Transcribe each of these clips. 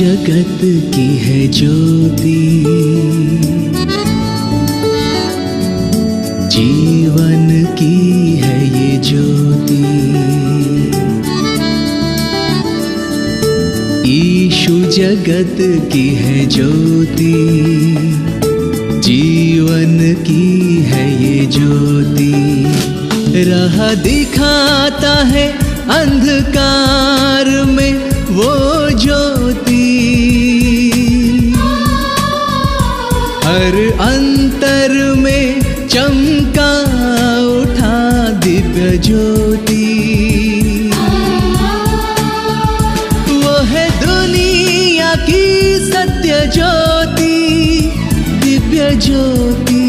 जगत की है ज्योति, जीवन की है ये ज्योति। यीशु जगत की है ज्योति, जीवन की है ये ज्योति। राह दिखाता है अंधकार में वो ज्योति, हर अंतर में चमका उठा दिव्य ज्योति। वो है दुनिया की सत्य ज्योति, दिव्य ज्योति,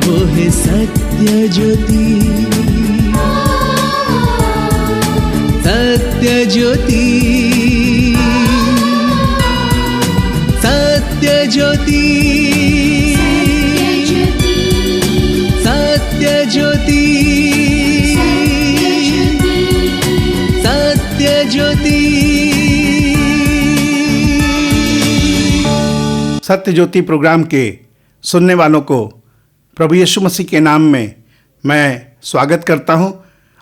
वो है सत्य ज्योति, सत्य ज्योति, सत्य ज्योति, सत्य ज्योति, सत्य ज्योति। सत्य ज्योति प्रोग्राम के सुनने वालों को प्रभु यीशु मसीह के नाम में मैं स्वागत करता हूं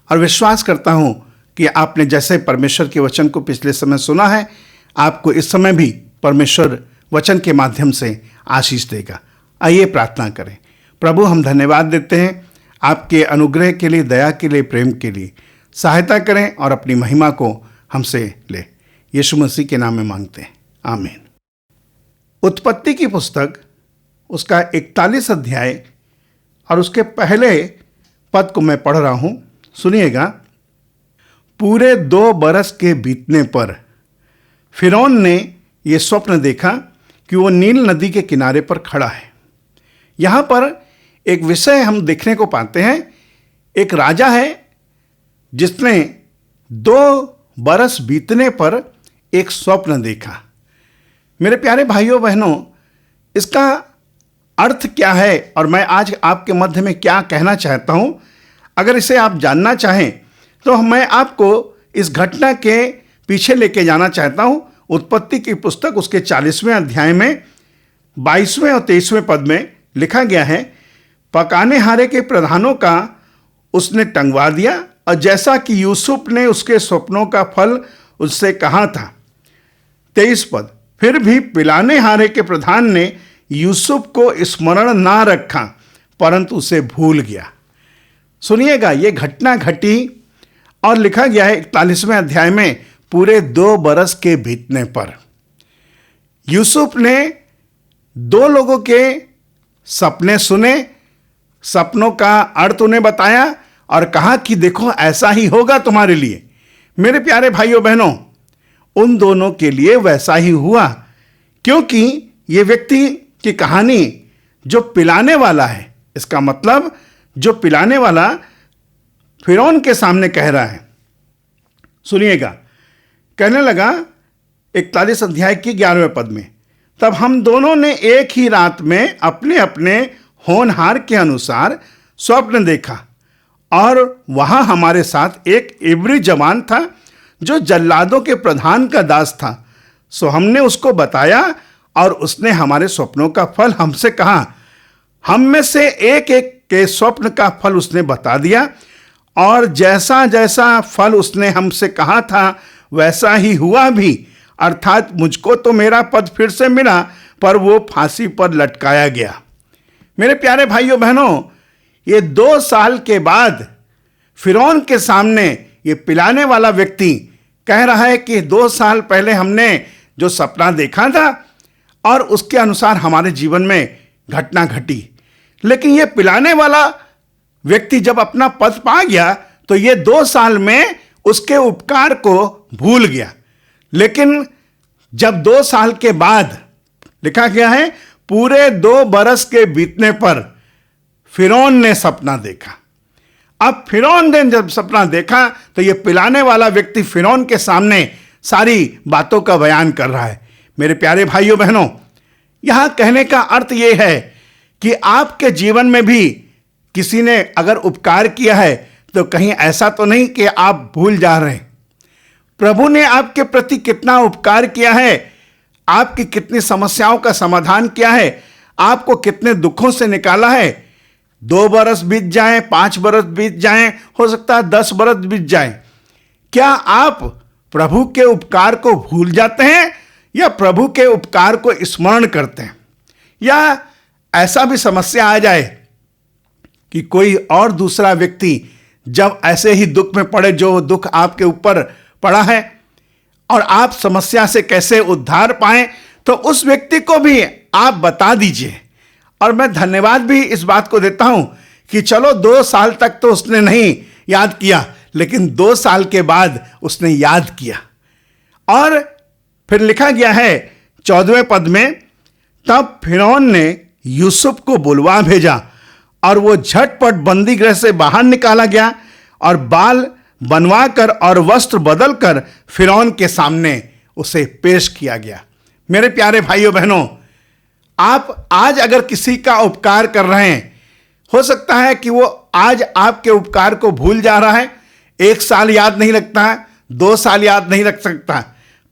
और विश्वास करता हूं कि आपने जैसे परमेश्वर के वचन को पिछले समय सुना है, आपको इस समय भी परमेश्वर वचन के माध्यम से आशीष देगा। आइए प्रार्थना करें। प्रभु, हम धन्यवाद देते हैं आपके अनुग्रह के लिए, दया के लिए, प्रेम के लिए। सहायता करें और अपनी महिमा को हमसे ले। यीशु मसीह के नाम में मांगते हैं, आमीन। उत्पत्ति की पुस्तक उसका 41 अध्याय और उसके पहले पद को मैं पढ़ रहा हूं, सुनिएगा। पूरे 2 बरस के बीतने पर फिरौन ने यह स्वप्न देखा कि वो नील नदी के किनारे पर खड़ा है। यहाँ पर एक विषय हम देखने को पाते हैं। एक राजा है जिसने 2 बरस बीतने पर एक स्वप्न देखा। मेरे प्यारे भाइयों बहनों, इसका अर्थ क्या है और मैं आज आपके मध्य में क्या कहना चाहता हूँ, अगर इसे आप जानना चाहें तो मैं आपको इस घटना के पीछे लेके जाना चाहता हूं। उत्पत्ति की पुस्तक उसके 40वें अध्याय में 22वें और 23वें पद में लिखा गया है, पकाने हारे के प्रधानों का उसने टंगवा दिया और जैसा कि यूसुफ ने उसके स्वप्नों का फल उससे कहा था। 23 पद, फिर भी पिलाने हारे के प्रधान ने यूसुफ को स्मरण ना रखा परंतु उसे भूल गया। सुनिएगा, ये घटना घटी और लिखा गया है 41वें अध्याय में, पूरे 2 बरस के बीतने पर यूसुफ ने 2 लोगों के सपने सुने, सपनों का अर्थ उन्हें बताया और कहा कि देखो ऐसा ही होगा तुम्हारे लिए। मेरे प्यारे भाइयों बहनों, उन दोनों के लिए वैसा ही हुआ, क्योंकि ये व्यक्ति की कहानी जो पिलाने वाला है, इसका मतलब जो पिलाने वाला फिरौन के सामने कह रहा है। सुनिएगा, कहने लगा 41 अध्याय की 11वें पद में, तब हम दोनों ने एक ही रात में अपने अपने होनहार के अनुसार स्वप्न देखा और वहां हमारे साथ एक इब्री जवान था जो जल्लादों के प्रधान का दास था। सो हमने उसको बताया और उसने हमारे स्वप्नों का फल हमसे कहा। हम में से एक एक के स्वप्न का फल उसने बता दिया और जैसा जैसा फल उसने हमसे कहा था वैसा ही हुआ भी, अर्थात मुझको तो मेरा पद फिर से मिला पर वो फांसी पर लटकाया गया। मेरे प्यारे भाइयों बहनों, ये 2 साल के बाद फिरौन के सामने ये पिलाने वाला व्यक्ति कह रहा है कि 2 साल पहले हमने जो सपना देखा था और उसके अनुसार हमारे जीवन में घटना घटी, लेकिन ये पिलाने वाला व्यक्ति जब अपना पद पा गया तो ये 2 साल में उसके उपकार को भूल गया। लेकिन जब 2 साल के बाद लिखा गया है, पूरे 2 बरस के बीतने पर फिरौन ने सपना देखा। अब फिरौन ने जब सपना देखा तो ये पिलाने वाला व्यक्ति फिरौन के सामने सारी बातों का बयान कर रहा है। मेरे प्यारे भाइयों बहनों, यहां कहने का अर्थ यह है कि आपके जीवन में भी किसी ने अगर उपकार किया है तो कहीं ऐसा तो नहीं कि आप भूल जा रहे हैं। प्रभु ने आपके प्रति कितना उपकार किया है आपकी कितनी समस्याओं का समाधान किया है, आपको कितने दुखों से निकाला है। 2 बरस बीत जाएं, 5 बरस बीत जाएं, हो सकता है 10 बरस बीत जाएं। क्या आप प्रभु के उपकार को भूल जाते हैं या प्रभु के उपकार को स्मरण करते हैं? या ऐसा भी समस्या आ जाए कि कोई और दूसरा व्यक्ति जब ऐसे ही दुख में पड़े जो दुख आपके ऊपर पड़ा है और आप समस्या से कैसे उद्धार पाएं, तो उस व्यक्ति को भी आप बता दीजिए। और मैं धन्यवाद भी इस बात को देता हूं कि चलो 2 साल तक तो उसने नहीं याद किया, लेकिन 2 साल के बाद उसने याद किया। और फिर लिखा गया है 14वें पद में, तब फिरौन ने यूसुफ को बुलवा भेजा और वो झटपट बंदी गृह से बाहर निकाला गया और बाल बनवाकर और वस्त्र बदलकर फिरौन के सामने उसे पेश किया गया। मेरे प्यारे भाइयों बहनों, आप आज अगर किसी का उपकार कर रहे हैं, हो सकता है कि वो आज आपके उपकार को भूल जा रहा है। 1 साल याद नहीं रखता है, 2 साल याद नहीं रख सकता,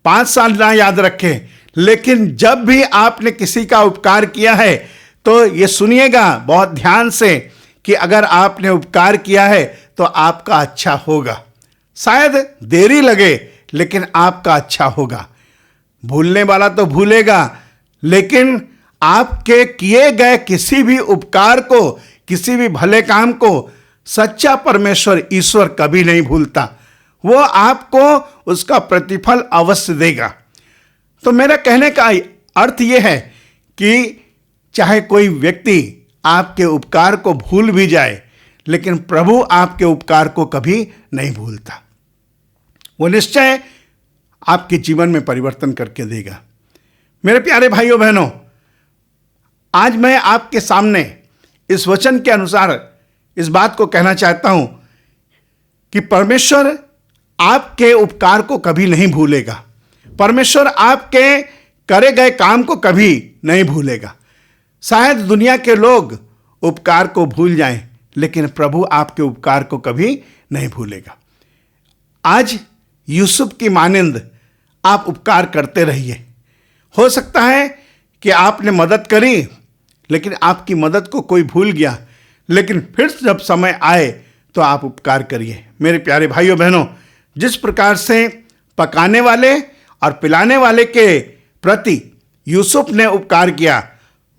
5 साल ना याद रखे, लेकिन जब भी आपने किसी का उपकार किया है तो ये सुनिएगा बहुत ध्यान से कि अगर आपने उपकार किया है तो आपका अच्छा होगा। शायद देरी लगे, लेकिन आपका अच्छा होगा। भूलने वाला तो भूलेगा, लेकिन आपके किए गए किसी भी उपकार को, किसी भी भले काम को सच्चा परमेश्वर ईश्वर कभी नहीं भूलता। वो आपको उसका प्रतिफल अवश्य देगा। तो मेरा कहने का अर्थ यह है कि चाहे कोई व्यक्ति आपके उपकार को भूल भी जाए, लेकिन प्रभु आपके उपकार को कभी नहीं भूलता। वो निश्चय आपके जीवन में परिवर्तन करके देगा। मेरे प्यारे भाइयों बहनों, आज मैं आपके सामने इस वचन के अनुसार इस बात को कहना चाहता हूं कि परमेश्वर आपके उपकार को कभी नहीं भूलेगा। परमेश्वर आपके करे गए काम को कभी नहीं भूलेगा। शायद दुनिया के लोग उपकार को भूल जाएं, लेकिन प्रभु आपके उपकार को कभी नहीं भूलेगा। आज यूसुफ की मानिंद आप उपकार करते रहिए। हो सकता है कि आपने मदद करी, लेकिन आपकी मदद को कोई भूल गया, लेकिन फिर जब समय आए तो आप उपकार करिए। मेरे प्यारे भाइयों बहनों, जिस प्रकार से पकाने वाले और पिलाने वाले के प्रति यूसुफ ने उपकार किया,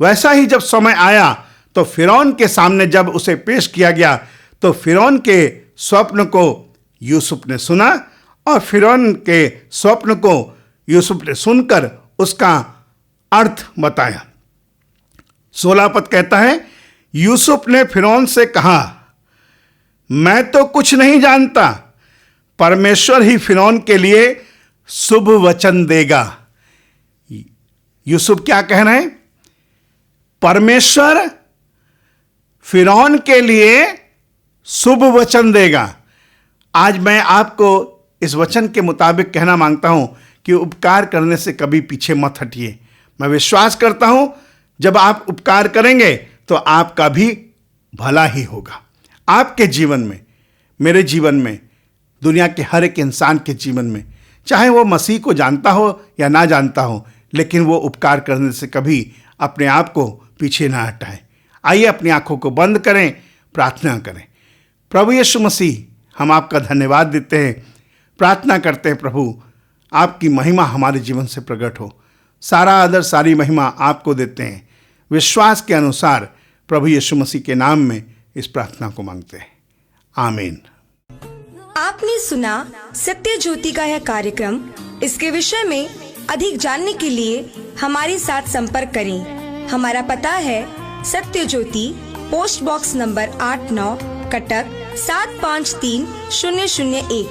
वैसा ही जब समय आया तो फिरौन के सामने जब उसे पेश किया गया, तो फिरौन के स्वप्न को यूसुफ ने सुना और फिरौन के स्वप्न को यूसुफ ने सुनकर उसका अर्थ बताया। 16 पद कहता है, यूसुफ ने फिरौन से कहा, मैं तो कुछ नहीं जानता, परमेश्वर ही फिरौन के लिए शुभ वचन देगा। यूसुफ क्या कह रहे हैं? परमेश्वर फिरौन के लिए शुभ वचन देगा। आज मैं आपको इस वचन के मुताबिक कहना मांगता हूं कि उपकार करने से कभी पीछे मत हटिए। मैं विश्वास करता हूं जब आप उपकार करेंगे तो आपका भी भला ही होगा। आपके जीवन में, मेरे जीवन में, दुनिया के हर एक इंसान के जीवन में, चाहे वो मसीह को जानता हो या ना जानता हो, लेकिन वो उपकार करने से कभी अपने आप को पीछे ना हटाए। आइए अपनी आंखों को बंद करें, प्रार्थना करें। प्रभु यीशु मसीह, हम आपका धन्यवाद देते हैं, प्रार्थना करते हैं प्रभु आपकी महिमा हमारे जीवन से प्रकट हो। सारा आदर, सारी महिमा आपको देते हैं। विश्वास के अनुसार प्रभु यीशु मसीह के नाम में इस प्रार्थना को मांगते हैं, आमीन। आपने सुना सत्य ज्योति का यह कार्यक्रम। इसके विषय में अधिक जानने के लिए हमारे साथ संपर्क करें। हमारा पता है सत्य ज्योति, पोस्ट बॉक्स नंबर 89, कटक 753001।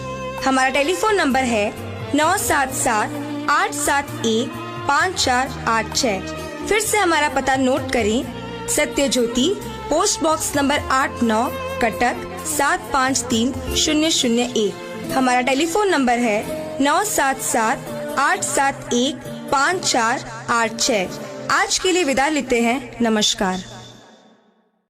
हमारा टेलीफोन नंबर है 9778715486। फिर से हमारा पता नोट करें, सत्य ज्योति, पोस्ट बॉक्स नंबर 89, कटक 753001। हमारा टेलीफोन नंबर है 9778715486। आज के लिए विदा लेते हैं। नमस्कार।